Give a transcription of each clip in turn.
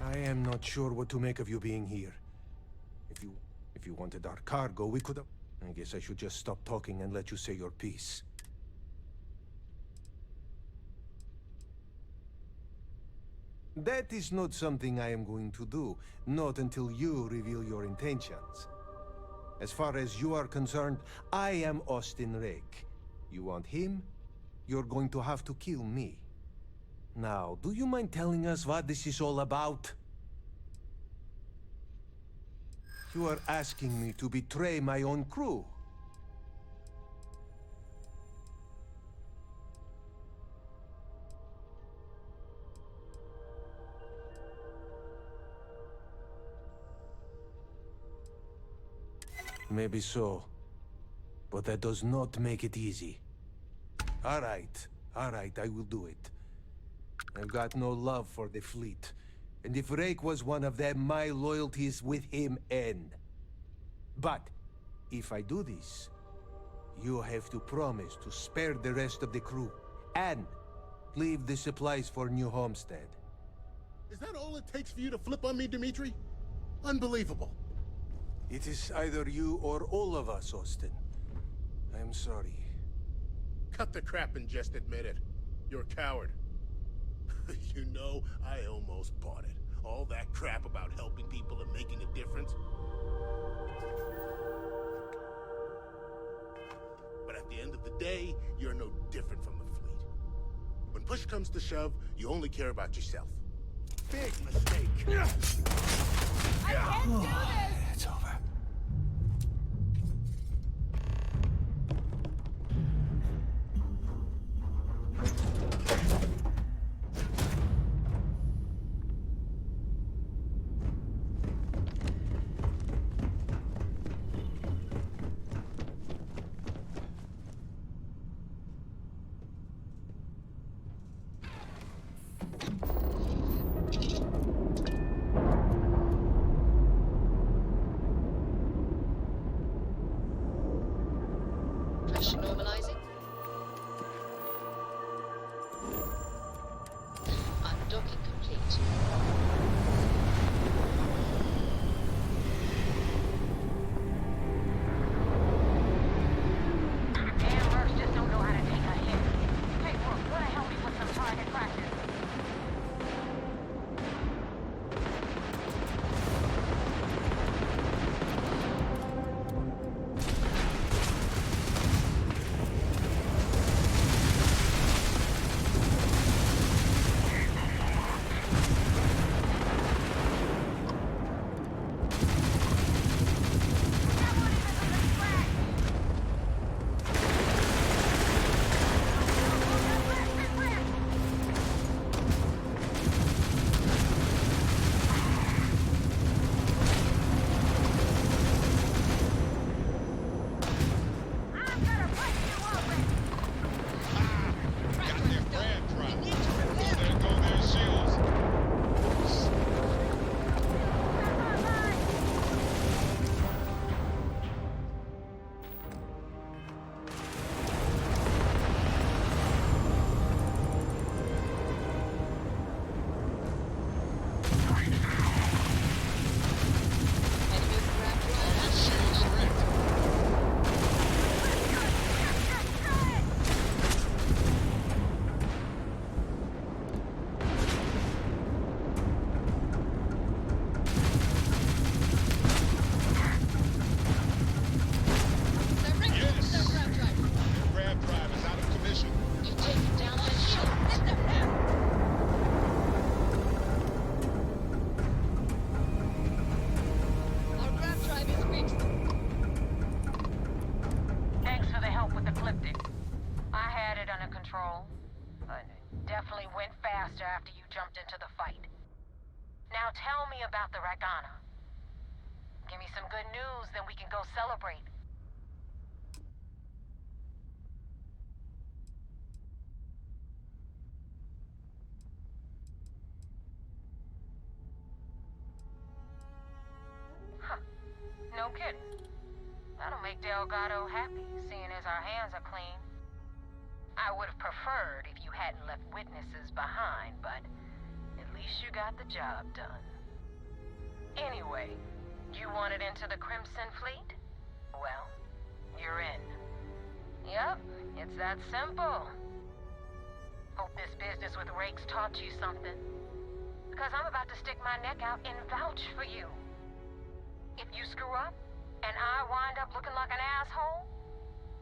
I am not sure what to make of you being here. If you wanted our cargo, we could have... I guess I should just stop talking and let you say your piece. That is not something I am going to do, not until you reveal your intentions. As far as you are concerned, I am Austin Rake. You want him? You're going to have to kill me. Now, do you mind telling us what this is all about? You are asking me to betray my own crew. Maybe so, but that does not make it easy. All right, I will do it. I've got no love for the fleet, and if Rake was one of them, my loyalties with him end. But if I do this, you have to promise to spare the rest of the crew, and leave the supplies for New Homestead. Is that all it takes for you to flip on me, Dimitri? Unbelievable. It is either you or all of us, Austin. I'm sorry. Cut the crap and just admit it. You're a coward. You know, I almost bought it. All that crap about helping people and making a difference. But at the end of the day, you're no different from the fleet. When push comes to shove, you only care about yourself. Big mistake. I can't do this! It's over. Pressure normalizing. Undocking complete. Damn mercs just don't know how to take a hit. Hey, Brooke, wanna help me with some target practice? Definitely went faster after you jumped into the fight. Now tell me about the Ragana. Give me some good news, then we can go celebrate. Huh. No kidding. That'll make Delgado happy, seeing as our hands are clean. I would have preferred preferred if you hadn't left witnesses behind, but at least you got the job done. Anyway, you wanted into the Crimson Fleet? Well, you're in. Yup, it's that simple. Hope this business with Rake's taught you something. Because I'm about to stick my neck out and vouch for you. If you screw up, and I wind up looking like an asshole,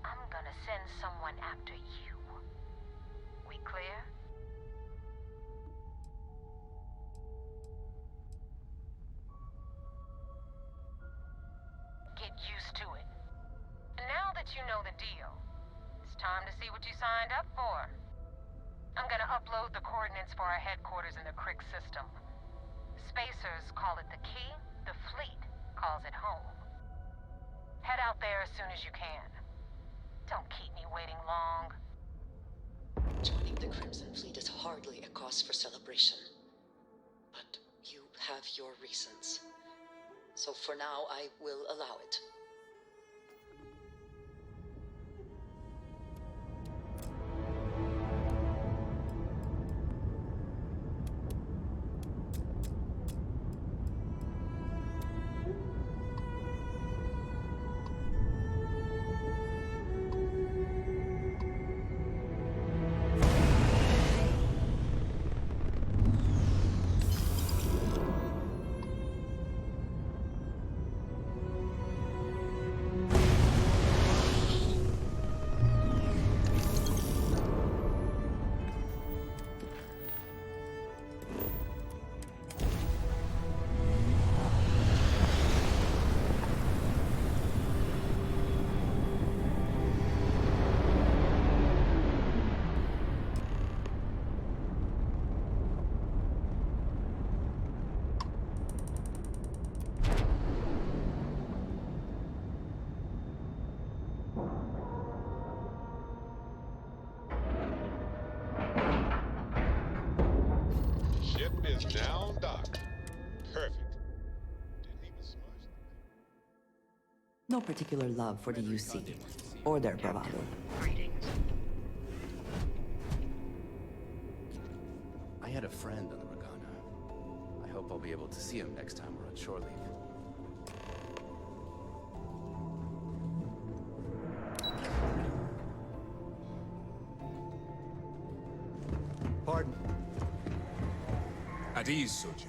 I'm gonna send someone after you. We clear? Get used to it. Now that you know the deal, it's time to see what you signed up for. I'm gonna upload the coordinates for our headquarters in the Crick system. Spacers call it the key, the fleet calls it home. Head out there as soon as you can. Don't keep me waiting long. Joining the Crimson Fleet is hardly a cause for celebration. But you have your reasons. So for now, I will allow it. Ship is now docked. Perfect. Didn't even smudge. No particular love for the UC or their bravado. Greetings. I had a friend on the Regana. I hope I'll be able to see him next time we're on shore leave. Pardon. At ease, soldier.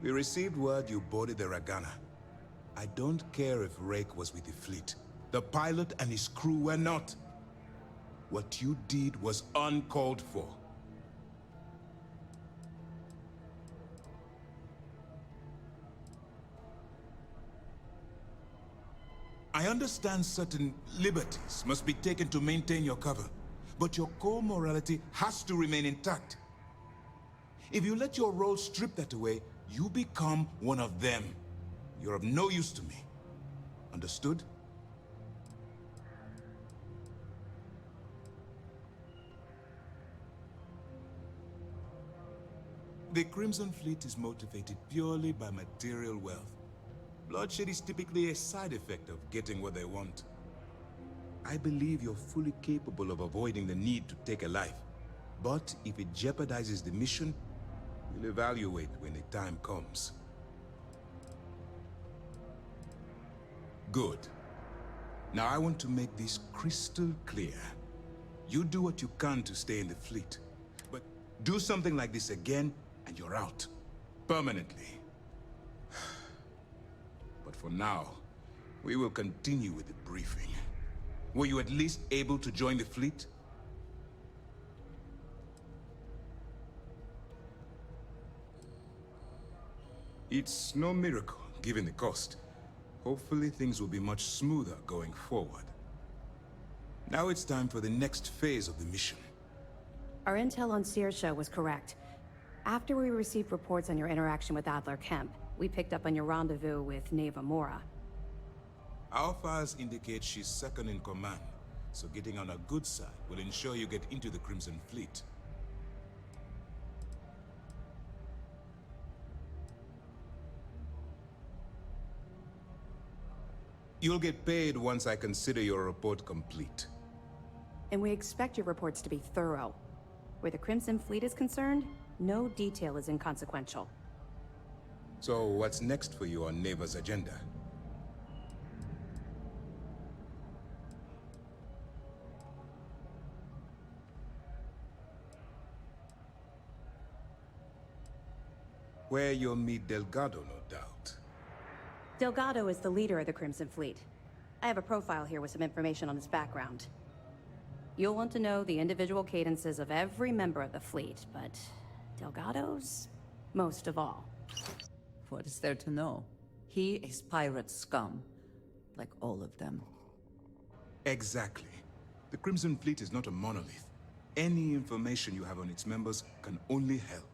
We received word you boarded the Regana. I don't care if Rake was with the fleet. The pilot and his crew were not. What you did was uncalled for. I understand certain liberties must be taken to maintain your cover, but your core morality has to remain intact. If you let your role strip that away, you become one of them. You're of no use to me. Understood? The Crimson Fleet is motivated purely by material wealth. Bloodshed is typically a side effect of getting what they want. I believe you're fully capable of avoiding the need to take a life. But if it jeopardizes the mission, we'll evaluate when the time comes. Good. Now I want to make this crystal clear. You do what you can to stay in the fleet. But do something like this again, and you're out. Permanently. But for now, we will continue with the briefing. Were you at least able to join the fleet? It's no miracle, given the cost. Hopefully things will be much smoother going forward. Now it's time for the next phase of the mission. Our intel on Saoirse was correct. After we received reports on your interaction with Adler Kemp, we picked up on your rendezvous with Neva Mora. Our files indicate she's second in command, so getting on her good side will ensure you get into the Crimson Fleet. You'll get paid once I consider your report complete. and we expect your reports to be thorough. Where the Crimson Fleet is concerned, no detail is inconsequential. So what's next for you on Neighbor's agenda? Where you'll meet Delgado, no doubt. Delgado is the leader of the Crimson Fleet. I have a profile here with some information on his background. You'll want to know the individual cadences of every member of the fleet, but Delgado's most of all. What is there to know? He is pirate scum, like all of them. Exactly. The Crimson Fleet is not a monolith. Any information you have on its members can only help.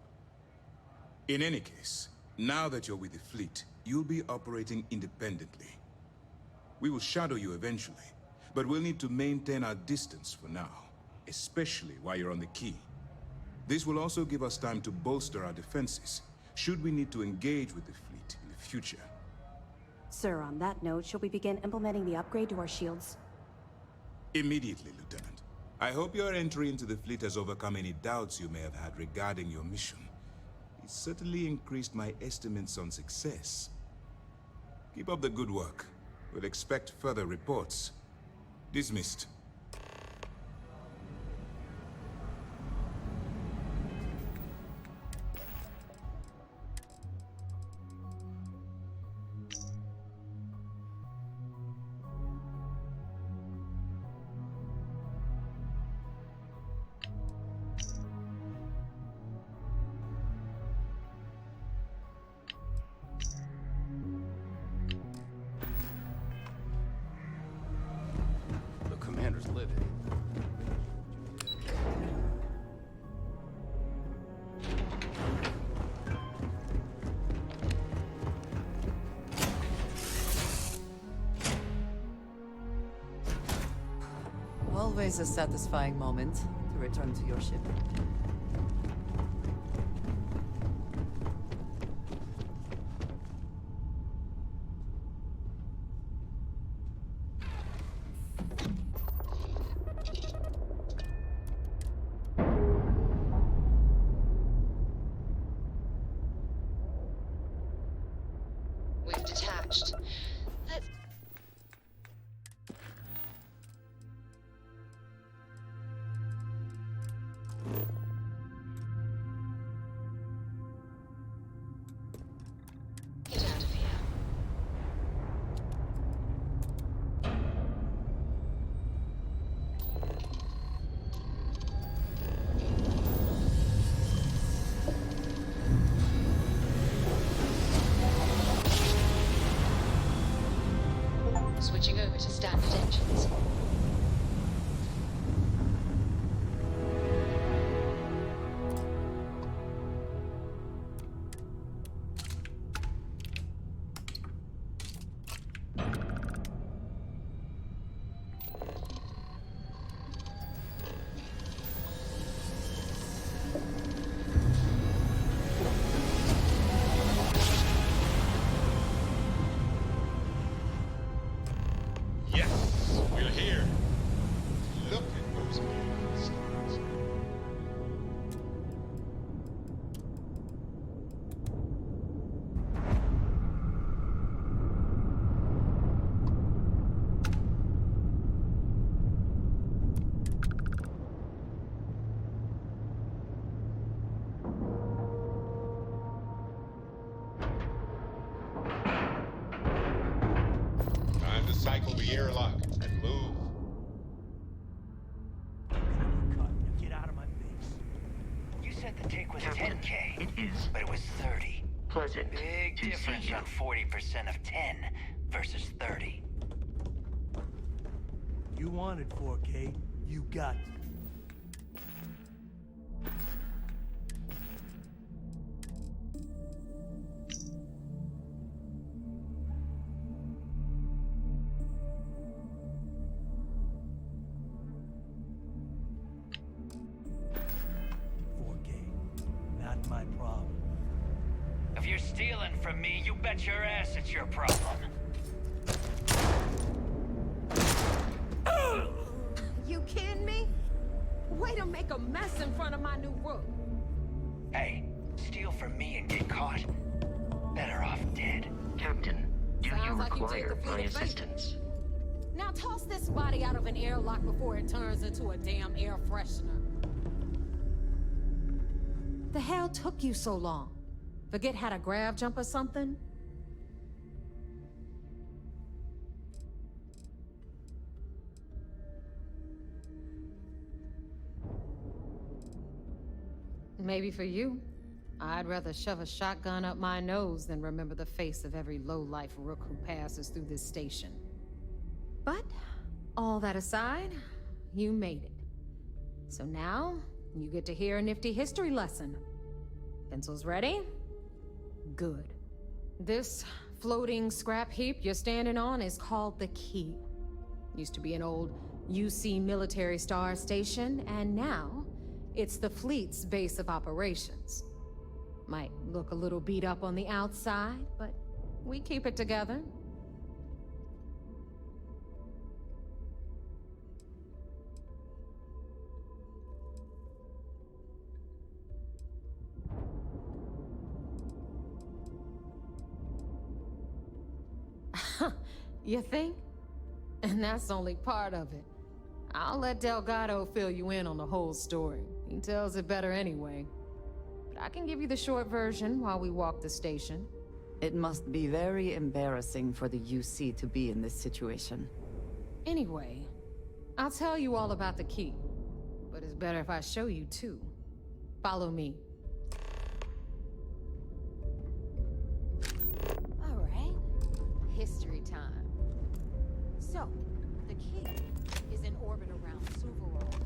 In any case, now that you're with the fleet, you'll be operating independently. We will shadow you eventually, but we'll need to maintain our distance for now, especially while you're on the Key. This will also give us time to bolster our defenses, should we need to engage with the fleet in the future. Sir, on that note, shall we begin implementing the upgrade to our shields? Immediately, Lieutenant. I hope your entry into the fleet has overcome any doubts you may have had regarding your mission. It certainly increased my estimates on success. Keep up the good work. We'll expect further reports. Dismissed. The commander's livid. Always a satisfying moment to return to your ship. We've detached. Let's... get out of here. Switching over to standard engines. Yes, we're here. Look at those beautiful stars. Time to cycle the airlock and move. Get out of my face. You said the take was 10K. It is. But it was 30. Pleasant. Big difference on 40% of 10 versus 30. You wanted 4K. You got it. Not my problem. If you're stealing from me, you bet your ass it's your problem. You kidding me? Way to make a mess in front of my new rook. Hey, steal from me and get caught. Better off dead. Captain, do you Sounds like you take require the my fleet of assistance? Now toss this body out of an airlock before it turns into a damn air freshener. The hell took you so long? Forget how to grav jump or something? Maybe for you. I'd rather shove a shotgun up my nose than remember the face of every low-life rook who passes through this station. But, all that aside, you made it. So now, you get to hear a nifty history lesson. Pencils ready? Good. This floating scrap heap you're standing on is called the Key. Used to be an old UC military star station, and now it's the fleet's base of operations. Might look a little beat up on the outside, but we keep it together. You think? And that's only part of it. I'll let Delgado fill you in on the whole story. He tells it better anyway. But I can give you the short version while we walk the station. It must be very embarrassing for the UC to be in this situation. Anyway, I'll tell you all about the Key. But it's better if I show you too. Follow me. All right. History time. So, the Key is in orbit around Suvorov.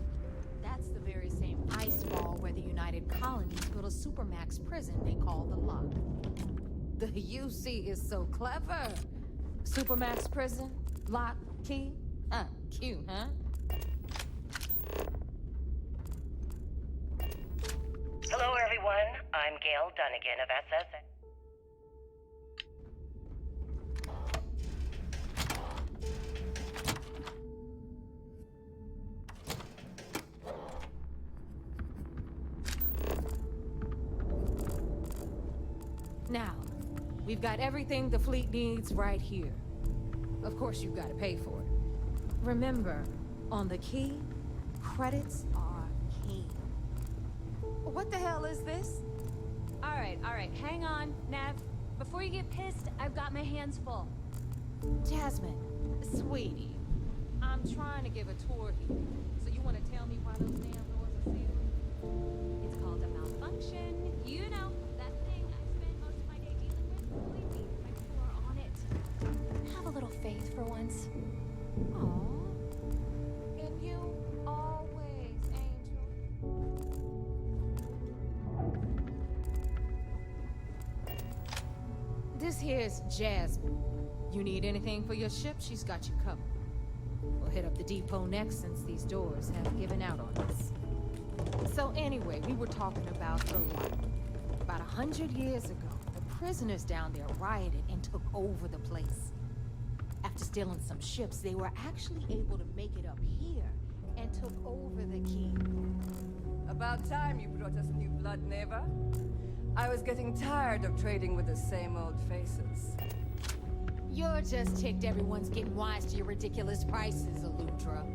That's the very same ice ball where the United Colonies built a supermax prison they call the Lock. The UC is so clever. Supermax prison, Lock, Key. Cute, huh? Hello, everyone. I'm Gail Dunnigan of SS. Now, we've got everything the fleet needs right here. Of course, you've got to pay for it. Remember, on the Key, credits are king. What the hell is this? All right, hang on, Nev. Before you get pissed, I've got my hands full. Jasmine, sweetie, I'm trying to give a tour here. So you want to tell me why those damn doors are sealed? It's called a malfunction. You know, that thing I spend most of my day dealing with. Believe me, my people are on it. Have a little faith for once. Aww. And you always, Angel. This here's Jasmine. You need anything for your ship, she's got you covered. We'll hit up the depot next since these doors have given out on us. So anyway, we were talking about the Lock. About 100 years ago, the prisoners down there rioted and took over the place. After stealing some ships, they were actually able to make it up here and took over the Key. About time you brought us new blood, Neva. I was getting tired of trading with the same old faces. You're just ticked everyone's getting wise to your ridiculous prices, Aludra.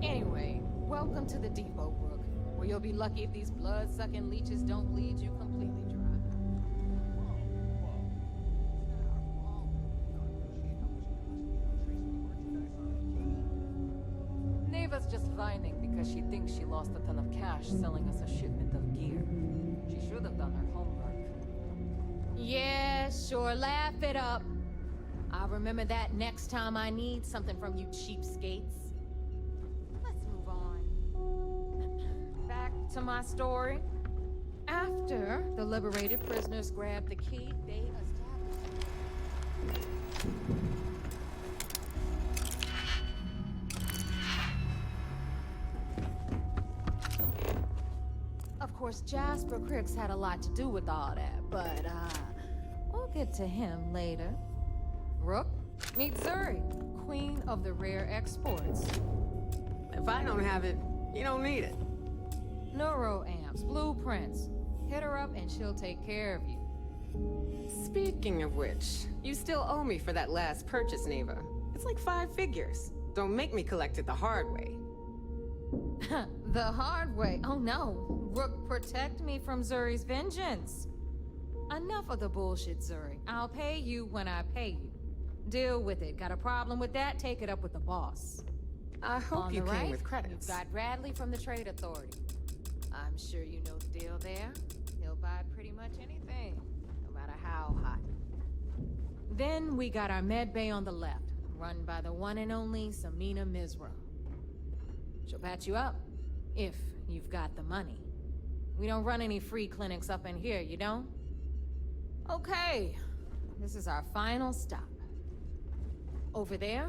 Anyway, welcome to the depot, Rook, where you'll be lucky if these blood-sucking leeches don't bleed you completely dry. Neva's just whining because she thinks she lost a ton of cash selling us a shipment of gear. She should have done her homework. Yeah, sure, laugh it up. I'll remember that next time I need something from you cheapskates. Let's move on. Back to my story. After the liberated prisoners grabbed the Key, they established... Of course, Jasper Cricks had a lot to do with all that, but, we'll get to him later. Rook, meet Zuri, queen of the rare exports. If I don't have it, you don't need it. Neuroamps, blueprints. Hit her up and she'll take care of you. Speaking of which, you still owe me for that last purchase, Neva. It's like 5 figures. Don't make me collect it the hard way. The hard way? Oh no. Rook, protect me from Zuri's vengeance. Enough of the bullshit, Zuri. I'll pay you when I pay you. Deal with it. Got a problem with that? Take it up with the boss. I hope On you the came right, with credits. You've got Bradley from the Trade Authority. I'm sure you know the deal there. He'll buy pretty much anything, no matter how hot. Then we got our med bay on the left, run by the one and only Samina Mizra. She'll patch you up, if you've got the money. We don't run any free clinics up in here, you don't? Okay, this is our final stop. Over there,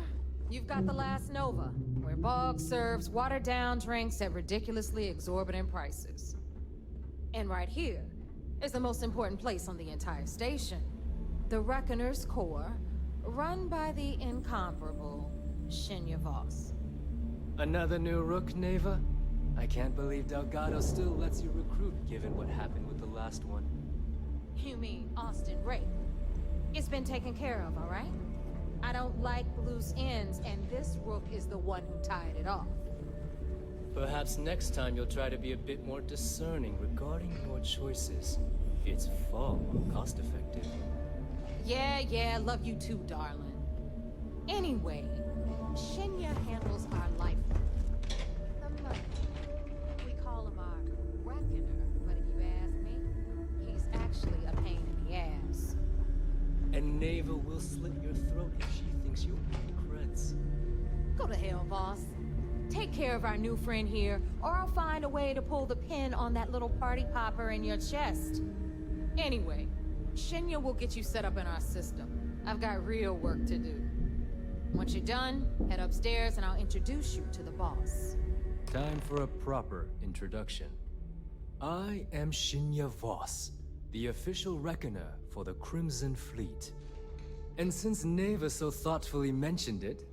you've got the last Nova, where Bog serves watered-down drinks at ridiculously exorbitant prices. And right here is the most important place on the entire station. The Reckoner's Core, run by the incomparable Shinya Voss. Another new Rook, Neva? I can't believe Delgado still lets you recruit, given what happened with the last one. You mean Austin Ray? It's been taken care of, all right? I don't like loose ends, and this Rook is the one who tied it off. Perhaps next time you'll try to be a bit more discerning regarding your choices. It's far more cost-effective. Yeah, love you too, darling. Anyway, Shinya handles our life. The money. We call him our reckoner, but if you ask me, he's actually a pain in the ass. And Neva will slit your throat if she thinks you'll need creds. Go to hell, boss. Take care of our new friend here, or I'll find a way to pull the pin on that little party popper in your chest. Anyway, Shinya will get you set up in our system. I've got real work to do. Once you're done, head upstairs and I'll introduce you to the boss. Time for a proper introduction. I am Shinya Voss, the official reckoner for the Crimson Fleet. And since Neva so thoughtfully mentioned it,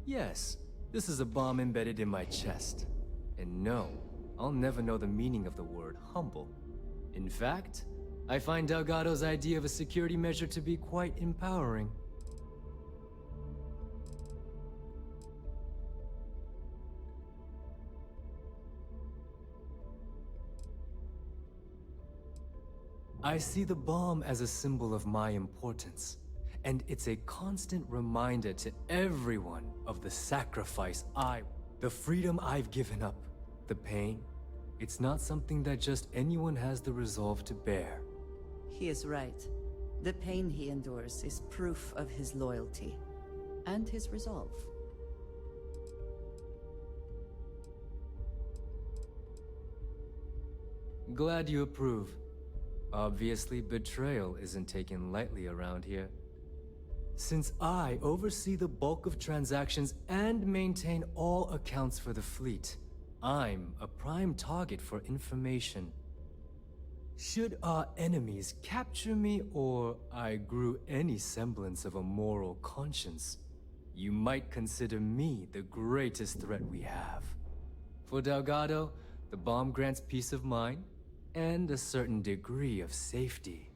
yes, this is a bomb embedded in my chest. And no, I'll never know the meaning of the word humble. In fact, I find Delgado's idea of a security measure to be quite empowering. I see the bomb as a symbol of my importance, and it's a constant reminder to everyone of the sacrifice the freedom I've given up, the pain. It's not something that just anyone has the resolve to bear. He is right. The pain he endures is proof of his loyalty and his resolve. Glad you approve. Obviously, betrayal isn't taken lightly around here. Since I oversee the bulk of transactions and maintain all accounts for the fleet, I'm a prime target for information. Should our enemies capture me, or I grew any semblance of a moral conscience, you might consider me the greatest threat we have. For Delgado, the bomb grants peace of mind and a certain degree of safety.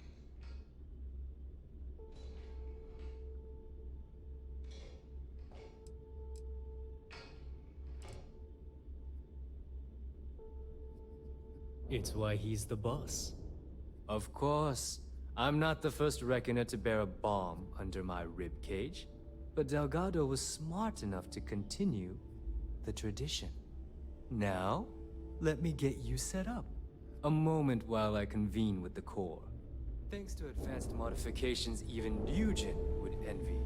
It's why he's the boss. Of course, I'm not the first reckoner to bear a bomb under my ribcage, but Delgado was smart enough to continue the tradition. Now, let me get you set up. A moment while I convene with the core. Thanks to advanced modifications even Bugin would envy,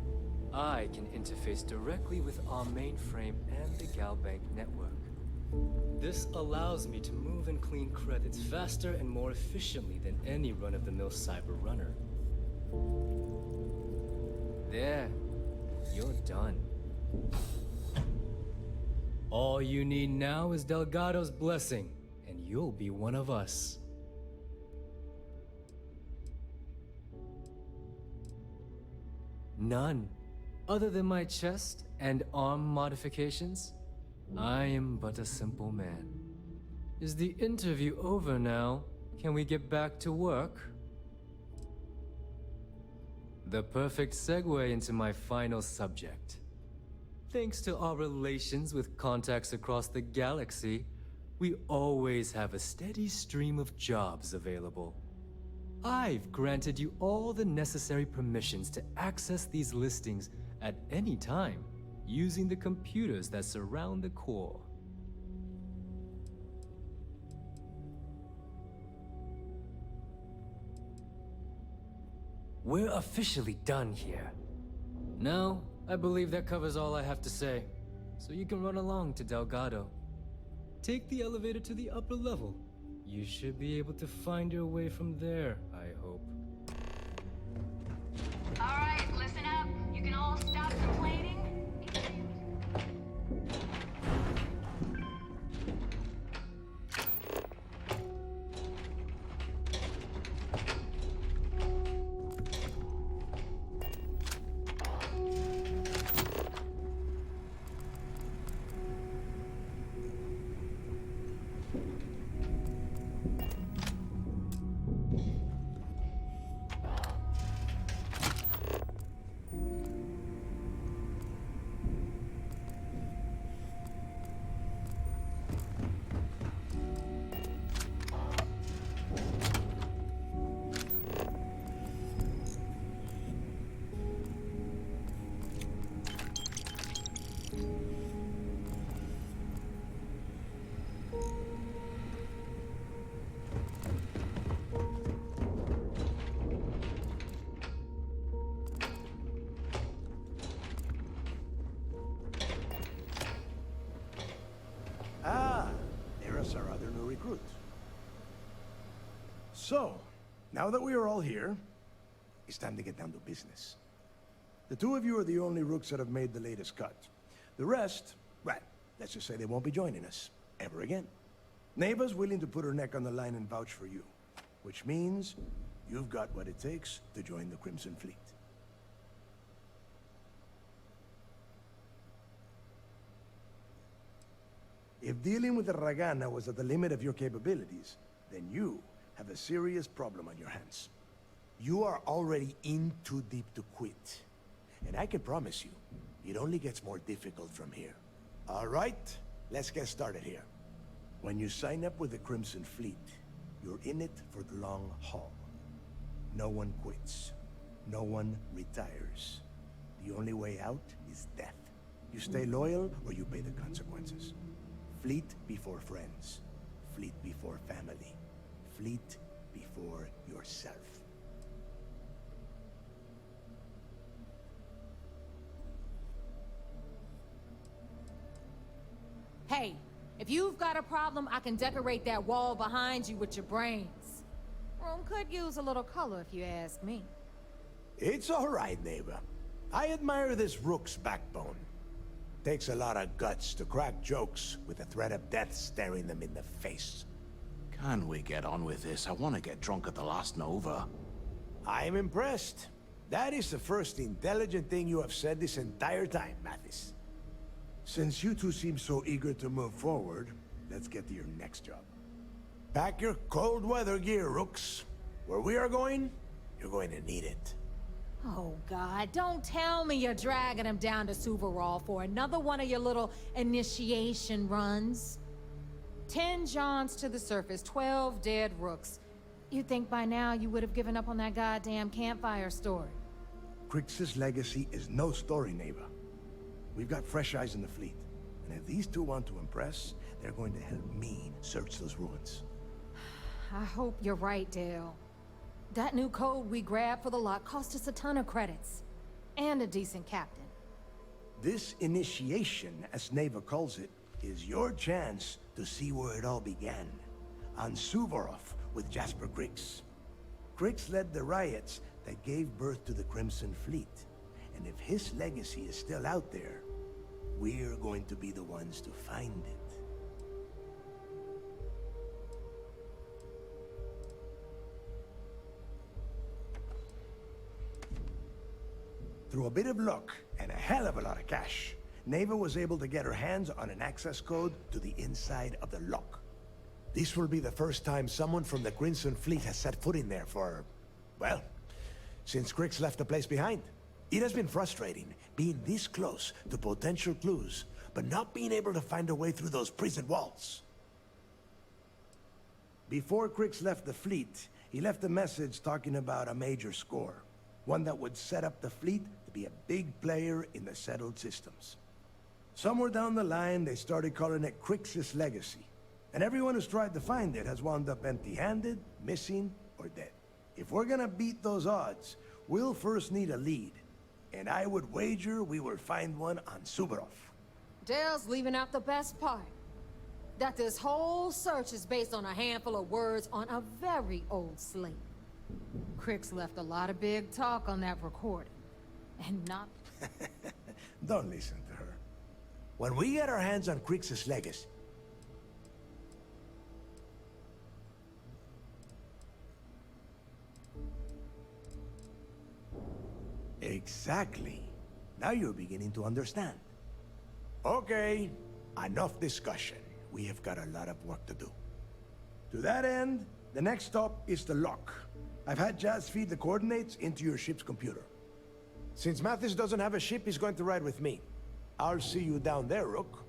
I can interface directly with our mainframe and the Galbank network. This allows me to move and clean credits faster and more efficiently than any run-of-the-mill cyber runner. There, you're done. All you need now is Delgado's blessing, and you'll be one of us. None, other than my chest and arm modifications. I am but a simple man. Is the interview over now? Can we get back to work? The perfect segue into my final subject. Thanks to our relations with contacts across the galaxy, we always have a steady stream of jobs available. I've granted you all the necessary permissions to access these listings at any time, using the computers that surround the core. We're officially done here. Now, I believe that covers all I have to say, so you can run along to Delgado. Take the elevator to the upper level. You should be able to find your way from there, I hope. Alright, listen up. You can all stop complaining. Ah, there's our other new recruit. So, now that we are all here, it's time to get down to business. The two of you are the only rooks that have made the latest cut. The rest, well, let's just say they won't be joining us ever again. Neva's willing to put her neck on the line and vouch for you, which means you've got what it takes to join the Crimson Fleet. If dealing with the Ragana was at the limit of your capabilities, then you have a serious problem on your hands. You are already in too deep to quit. And I can promise you, it only gets more difficult from here. All right, let's get started here. When you sign up with the Crimson Fleet, you're in it for the long haul. No one quits. No one retires. The only way out is death. You stay loyal or you pay the consequences. Fleet before friends. Fleet before family. Fleet before yourself. Hey, if you've got a problem, I can decorate that wall behind you with your brains. Room could use a little color if you ask me. It's all right, neighbor. I admire this rook's backbone. Takes a lot of guts to crack jokes with the threat of death staring them in the face. Can we get on with this? I want to get drunk at the last Nova. I'm impressed. That is the first intelligent thing you have said this entire time, Mathis. Since you two seem so eager to move forward, let's get to your next job. Pack your cold weather gear, rooks. Where we are going, you're going to need it. Oh, God, don't tell me you're dragging him down to Suvarol for another one of your little initiation runs. 10 Johns to the surface, 12 dead rooks. You'd think by now you would have given up on that goddamn campfire story. Crix's legacy is no story, neighbor. We've got fresh eyes in the fleet. And if these two want to impress, they're going to help me search those ruins. I hope you're right, Dale. That new code we grabbed for the lot cost us a ton of credits. And a decent captain. This initiation, as Neva calls it, is your chance to see where it all began. On Suvorov with Jasper Crix. Crix led the riots that gave birth to the Crimson Fleet. And if his legacy is still out there, we're going to be the ones to find it. Through a bit of luck and a hell of a lot of cash, Neva was able to get her hands on an access code to the inside of the lock. This will be the first time someone from the Crimson Fleet has set foot in there for, well, since Crix left the place behind. It has been frustrating, being this close to potential clues, but not being able to find a way through those prison walls. Before Crix left the fleet, he left a message talking about a major score. One that would set up the fleet to be a big player in the settled systems. Somewhere down the line, they started calling it Crix's Legacy. And everyone who's tried to find it has wound up empty-handed, missing, or dead. If we're gonna beat those odds, we'll first need a lead. And I would wager we will find one on Suvorov. Dale's leaving out the best part. That this whole search is based on a handful of words on a very old slate. Crix left a lot of big talk on that recording. And not... Don't listen to her. When we get our hands on Crix's Legacy... Exactly. Now you're beginning to understand. Okay, enough discussion. We have got a lot of work to do. To that end, the next stop is the lock. I've had Jazz feed the coordinates into your ship's computer. Since Mathis doesn't have a ship, he's going to ride with me. I'll see you down there, Rook.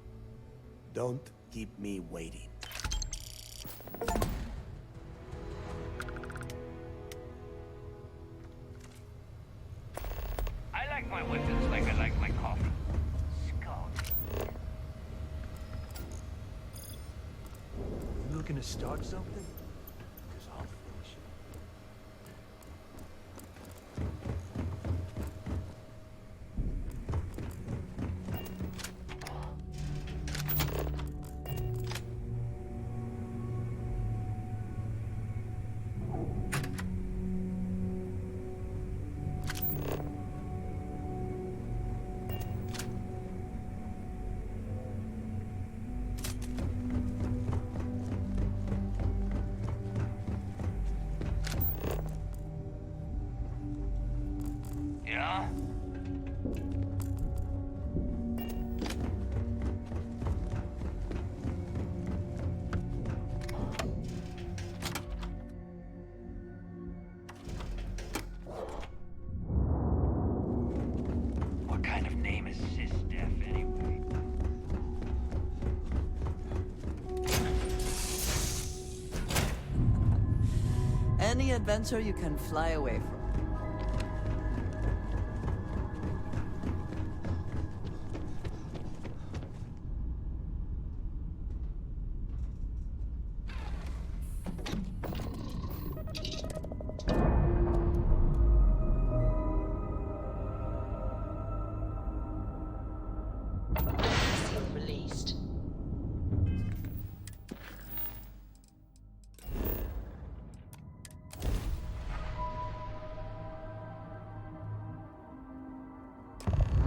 Don't keep me waiting. I like my weapons like I like my coffee. Scald. You looking to start something? Because I'll finish it. Yeah? What kind of name is Sysdef anyway? Any adventure you can fly away from. Released.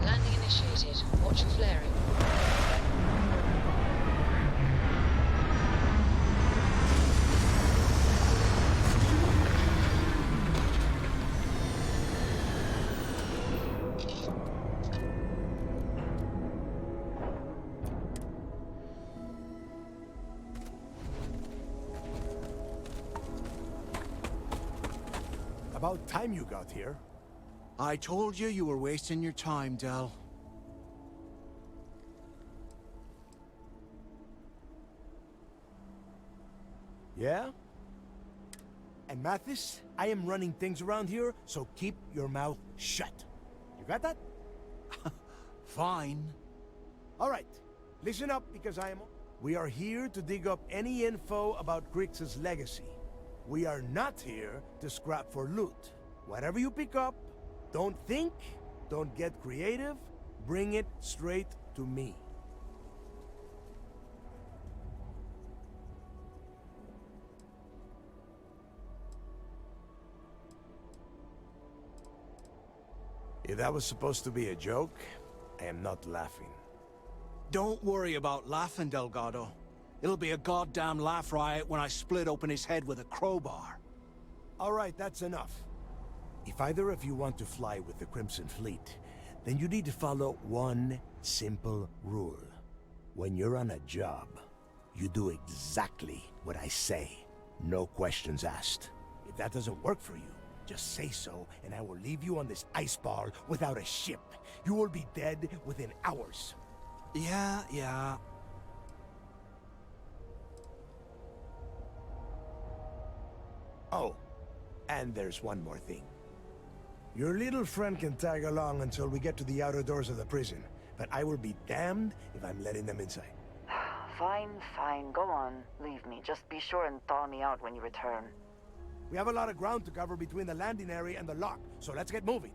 Landing initiated. Watch your flaring. About time you got here. I told you you were wasting your time, Del. Yeah? And Mathis, I am running things around here, so keep your mouth shut. You got that? Fine. All right. Listen up, because we are here to dig up any info about Crix's legacy. We are not here to scrap for loot. Whatever you pick up, don't think, don't get creative, bring it straight to me. If that was supposed to be a joke, I am not laughing. Don't worry about laughing, Delgado. It'll be a goddamn laugh riot when I split open his head with a crowbar. All right, that's enough. If either of you want to fly with the Crimson Fleet, then you need to follow one simple rule. When you're on a job, you do exactly what I say. No questions asked. If that doesn't work for you, just say so, and I will leave you on this ice ball without a ship. You will be dead within hours. Yeah. Oh, and there's one more thing. Your little friend can tag along until we get to the outer doors of the prison, but I will be damned if I'm letting them inside. Fine, go on. Leave me. Just be sure and thaw me out when you return. We have a lot of ground to cover between the landing area and the lock, so let's get moving.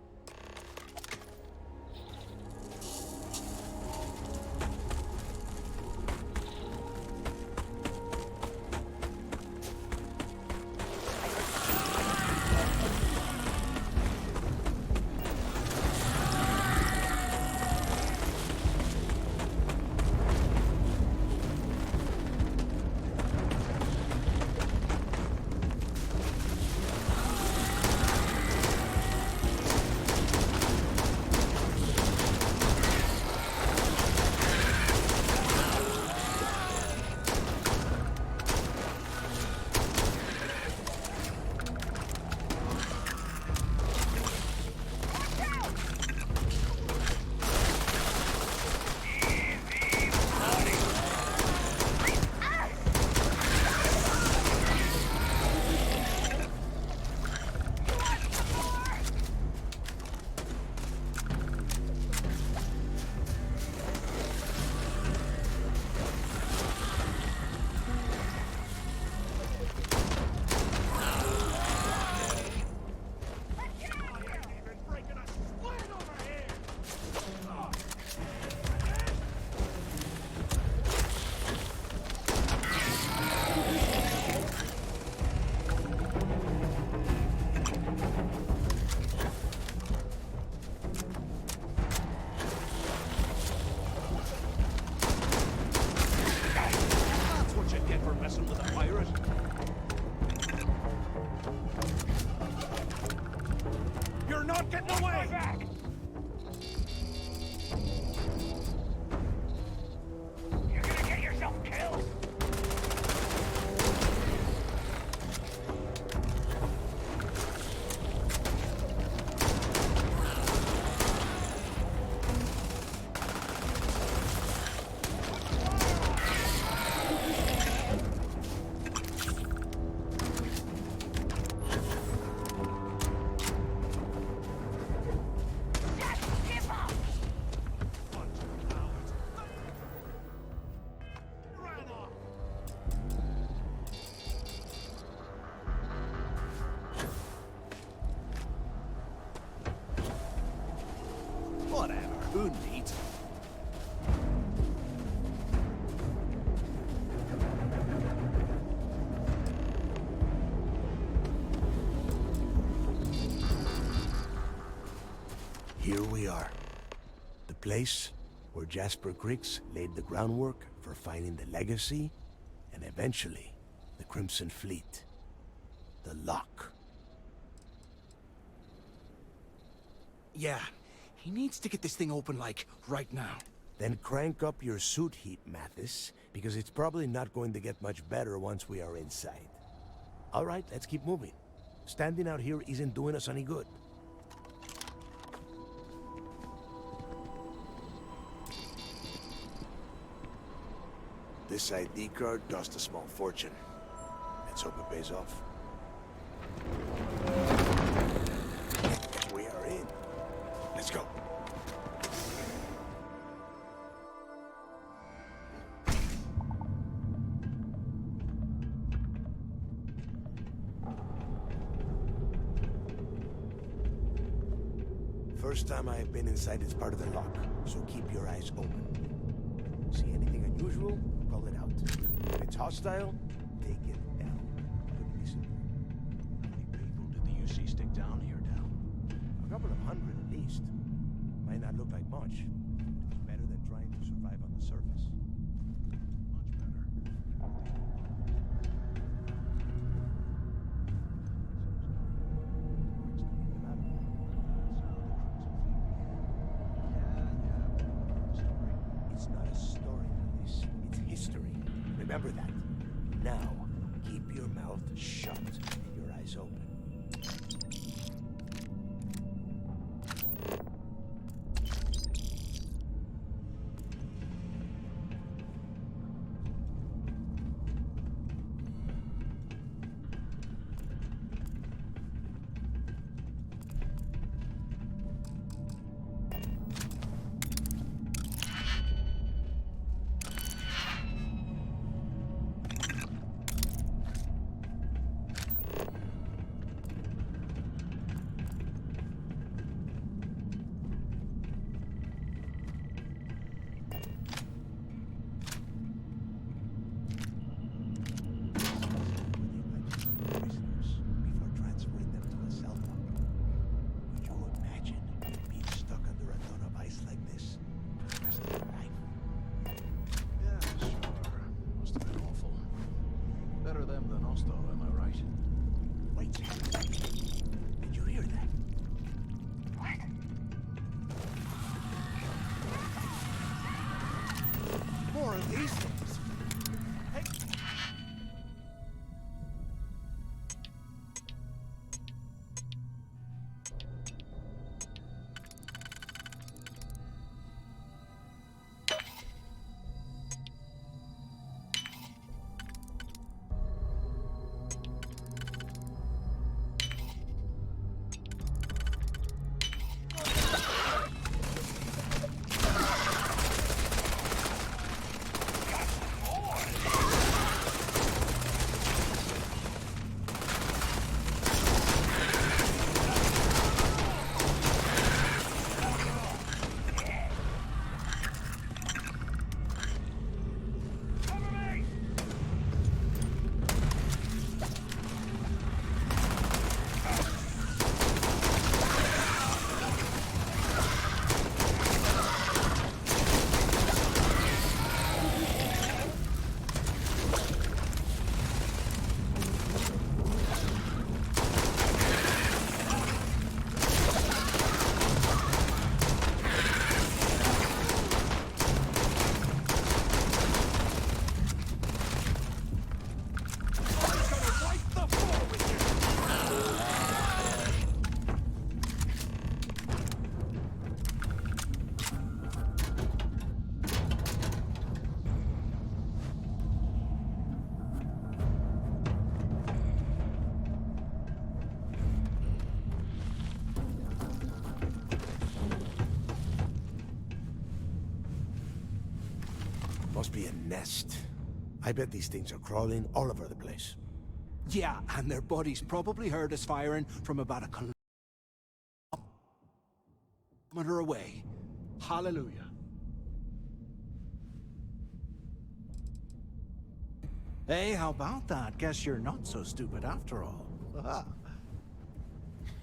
Who needs it? Here we are. The place where Jasper Griggs laid the groundwork for finding the legacy and eventually the Crimson Fleet. The lock. Yeah, he needs to get this thing open, like, right now. Then crank up your suit heat, Mathis, because it's probably not going to get much better once we are inside. All right, let's keep moving. Standing out here isn't doing us any good. This ID card cost a small fortune. Let's hope it pays off. We are in. Let's go. First time I have been inside this part of the lock, so keep your eyes open. See anything unusual? Call it out. If it's hostile, take it down. Couldn't be simpler. How many people did the UC stick down here now? A couple of hundred at least. Might not look like much. It's better than trying to survive on the surface. Much better. Remember that. Now, keep your mouth shut and your eyes open. Better them than us, though, am I right? Wait, did you hear that? What? More of these things. Hey. Must be a nest. I bet these things are crawling all over the place. Yeah, and their buddies probably heard us firing from about a kilometer away. Hallelujah. Hey, how about that? Guess you're not so stupid after all.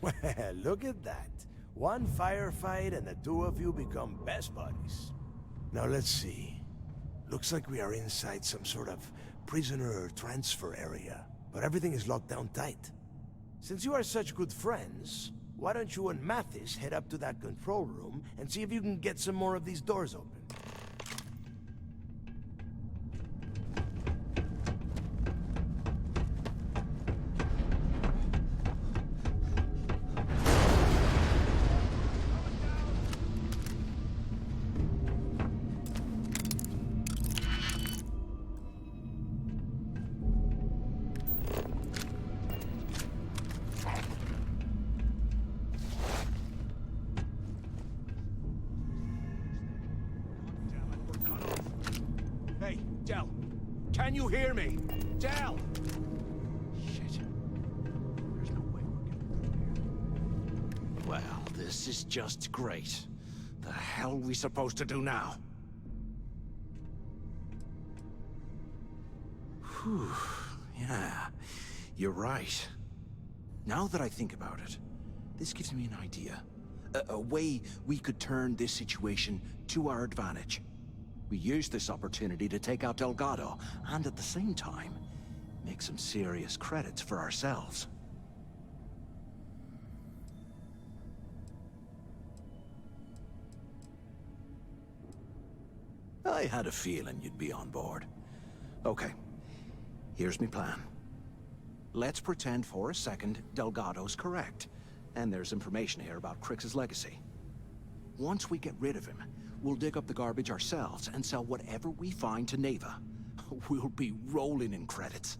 Well, look at that. One firefight and the two of you become best buddies. Now let's see. Looks like we are inside some sort of prisoner transfer area, but everything is locked down tight. Since you are such good friends, why don't you and Mathis head up to that control room and see if you can get some more of these doors open? Hey, Del. Can you hear me? Del! Shit. There's no way we're getting through here. Well, this is just great. The hell are we supposed to do now? Whew. Yeah, you're right. Now that I think about it, this gives me an idea. A way we could turn this situation to our advantage. We use this opportunity to take out Delgado, and at the same time, make some serious credits for ourselves. I had a feeling you'd be on board. Okay. Here's my plan. Let's pretend for a second Delgado's correct, and there's information here about Crix's legacy. Once we get rid of him, we'll dig up the garbage ourselves and sell whatever we find to Neva. We'll be rolling in credits.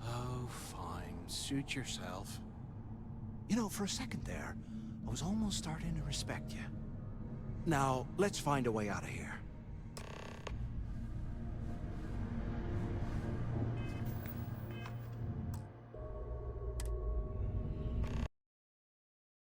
Oh, fine. Suit yourself. You know, for a second there, I was almost starting to respect you. Now, let's find a way out of here.